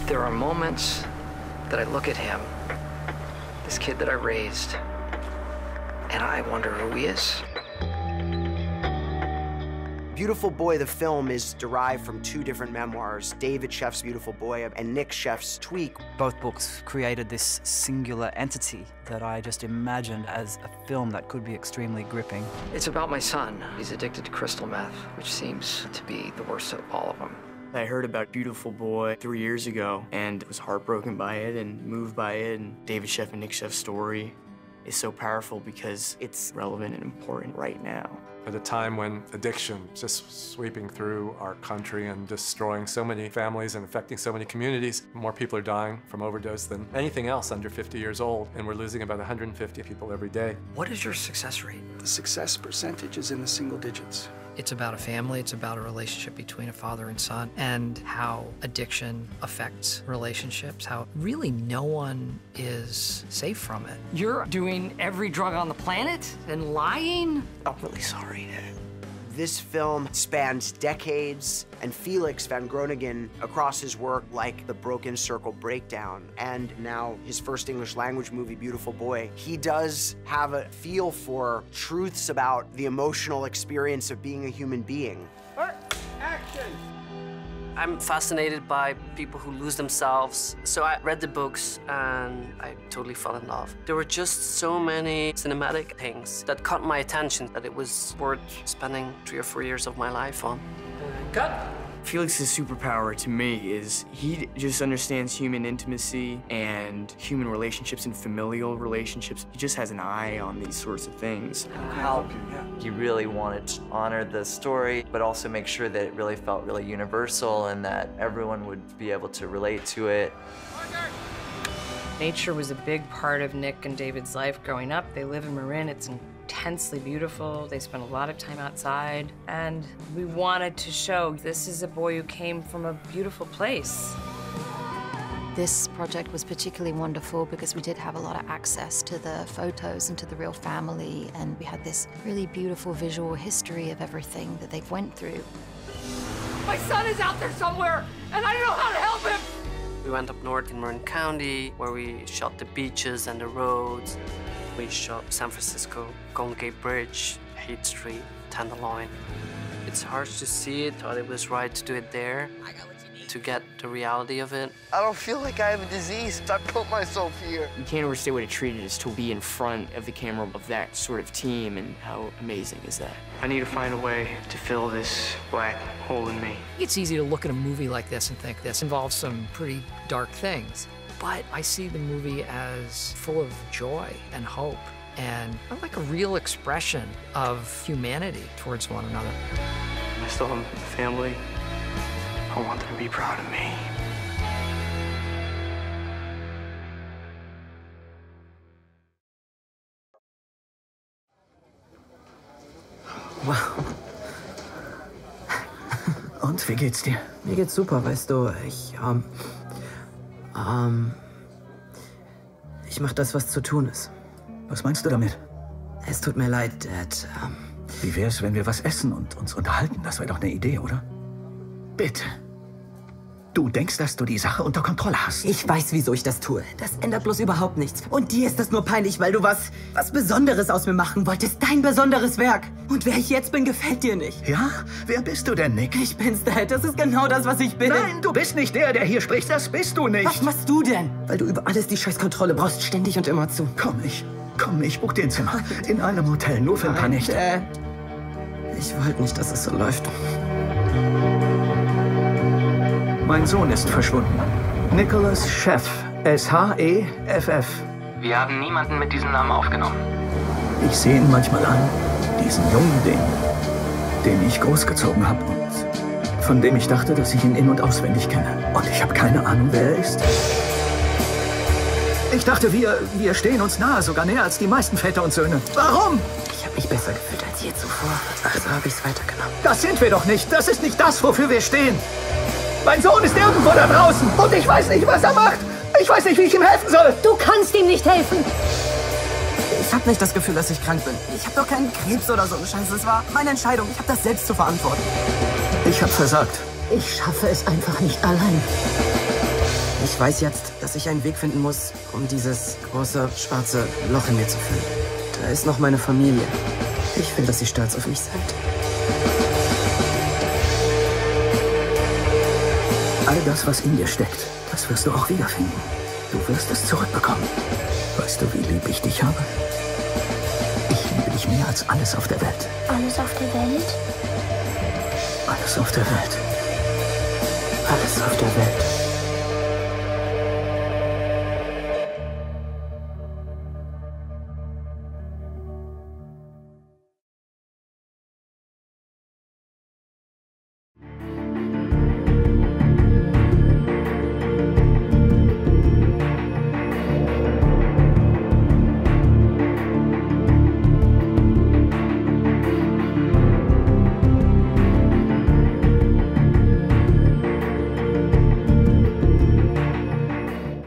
There are moments that I look at him, this kid that I raised, and I wonder who he is. Beautiful Boy, the film, is derived from two different memoirs, David Sheff's Beautiful Boy and Nic Sheff's Tweak. Both books created this singular entity that I just imagined as a film that could be extremely gripping. It's about my son. He's addicted to crystal meth, which seems to be the worst of all of them. I heard about Beautiful Boy 3 years ago and was heartbroken by it and moved by it. And David Sheff and Nic Sheff's story is so powerful because it's relevant and important right now. At a time when addiction is just sweeping through our country and destroying so many families and affecting so many communities, more people are dying from overdose than anything else under 50 years old, and we're losing about 150 people every day. What is your success rate? The success percentage is in the single digits. It's about a family, it's about a relationship between a father and son, and how addiction affects relationships, how really no one is safe from it. You're doing every drug on the planet and lying? I'm really sorry. This film spans decades, and Felix van Groningen, across his work like The Broken Circle Breakdown, and now his first English language movie, Beautiful Boy, he does have a feel for truths about the emotional experience of being a human being. Action! I'm fascinated by people who lose themselves. So I read the books and I totally fell in love. There were just so many cinematic things that caught my attention that it was worth spending 3 or 4 years of my life on. Cut! Felix's superpower to me is he just understands human intimacy and human relationships and familial relationships. He just has an eye on these sorts of things. How he really wanted to honor the story, but also make sure that it really felt really universal and that everyone would be able to relate to it. Nature was a big part of Nic and David's life growing up. They live in Marin. It's intensely beautiful. They spend a lot of time outside. And we wanted to show this is a boy who came from a beautiful place. This project was particularly wonderful because we did have a lot of access to the photos and to the real family, and we had this really beautiful visual history of everything that they've went through. My son is out there somewhere, and I don't know how to help him! We went up north in Marin County, where we shot the beaches and the roads. We shot San Francisco, Golden Gate Bridge, Haight Street, Tenderloin. It's hard to see it, thought it was right to do it there, to get the reality of it. I don't feel like I have a disease. I put myself here. You can't overstate what a treat it is to be in front of the camera of that sort of team, and how amazing is that? I need to find a way to fill this black hole in me. It's easy to look at a movie like this and think this involves some pretty dark things. But I see the movie as full of joy and hope and like a real expression of humanity towards one another. I still have a family. I want them to be proud of me. Wow. Und, wie geht's dir? Mir geht's super, weißt du, ich mach das, was zu tun ist. Was meinst du damit? Es tut mir leid, Dad. Wie wär's, wenn wir was essen und uns unterhalten? Das wäre doch eine Idee, oder? Bitte. Du denkst, dass du die Sache unter Kontrolle hast. Ich weiß, wieso ich das tue. Das ändert bloß überhaupt nichts. Und dir ist das nur peinlich, weil du was Besonderes aus mir machen wolltest. Dein besonderes Werk. Und wer ich jetzt bin, gefällt dir nicht. Ja? Wer bist du denn, Nic? Ich bin's, Dad. Das ist genau das, was ich bin. Nein, du bist nicht der hier spricht. Das bist du nicht. Was machst du denn? Weil du über alles die Scheißkontrolle brauchst, ständig und immer zu. Komm, ich buch dir ein Zimmer. In einem Hotel, nur für ein paar Nächte. Ich wollte nicht, dass es so läuft. Mein Sohn ist verschwunden. Nicholas Sheff. S-H-E-F-F. Wir haben niemanden mit diesem Namen aufgenommen. Ich sehe ihn manchmal an. Diesen Jungen, den ich großgezogen habe und von dem ich dachte, dass ich ihn in- und auswendig kenne. Und ich habe keine Ahnung, wer er ist. Ich dachte, wir stehen uns nahe, sogar näher als die meisten Väter und Söhne. Warum? Ich habe mich besser gefühlt als je zuvor. Also habe ich es weitergenommen. Das sind wir doch nicht. Das ist nicht das, wofür wir stehen. Mein Sohn ist irgendwo da draußen und ich weiß nicht, was er macht. Ich weiß nicht, wie ich ihm helfen soll. Du kannst ihm nicht helfen. Ich habe nicht das Gefühl, dass ich krank bin. Ich habe doch keinen Krebs oder so einen Scheiß. Es war meine Entscheidung. Ich habe das selbst zu verantworten. Ich habe versagt. Ich schaffe es einfach nicht allein. Ich weiß jetzt, dass ich einen Weg finden muss, um dieses große, schwarze Loch in mir zu füllen. Da ist noch meine Familie. Ich will, dass sie stolz auf mich seid. All das, was in dir steckt, das wirst du auch wiederfinden. Du wirst es zurückbekommen. Weißt du, wie lieb ich dich habe? Ich liebe dich mehr als alles auf der Welt. Alles auf der Welt? Alles auf der Welt. Alles auf der Welt.